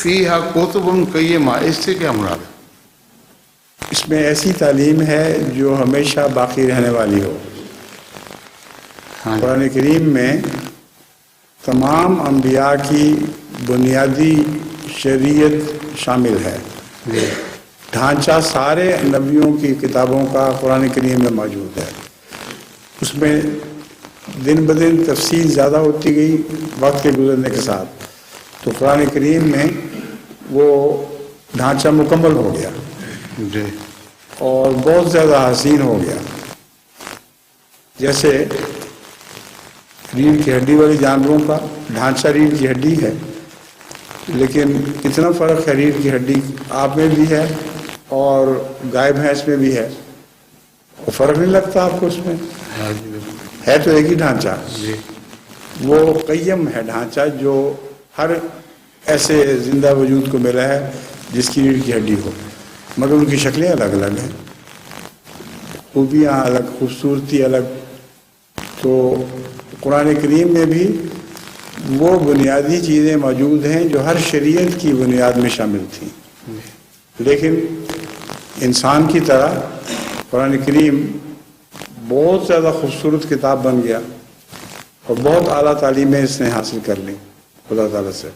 فیہا کتب قیمہ، اس سے کیا مراد ہے؟ اس میں ایسی تعلیم ہے جو ہمیشہ باقی رہنے والی ہو۔ ہاں جی، قرآن کریم میں تمام انبیاء کی بنیادی شریعت شامل ہے۔ جی ڈھانچہ سارے نبیوں کی کتابوں کا قرآن کریم میں موجود ہے۔ اس میں دن بدن تفصیل زیادہ ہوتی گئی وقت کے گزرنے کے ساتھ، تو قرآن کریم میں وہ ڈھانچہ مکمل ہو گیا جی اور بہت زیادہ حسین ہو گیا۔ جیسے ریڑھ کی ہڈی والے جانوروں کا ڈھانچہ ریڑھ کی ہڈی ہے، لیکن اتنا فرق ہے ریڑھ کی ہڈی آپ میں بھی ہے اور گائے بھینس میں بھی ہے، وہ فرق نہیں لگتا آپ کو اس میں؟ ہاں جی بالکل۔ ہے تو ایک ہی ڈھانچہ۔ جی وہ قیم ہے ڈھانچہ جو ہر ایسے زندہ وجود کو ملا ہے جس کی ریڑھ کی ہڈی ہو، مگر ان کی شکلیں الگ الگ ہیں، خوبیاں الگ، خوبصورتی الگ۔ تو قرآن کریم میں بھی وہ بنیادی چیزیں موجود ہیں جو ہر شریعت کی بنیاد میں شامل تھیں، لیکن انسان کی طرح قرآن کریم بہت زیادہ خوبصورت کتاب بن گیا اور بہت اعلیٰ تعلیمیں اس نے حاصل کر لیں خدا تعالیٰ سے۔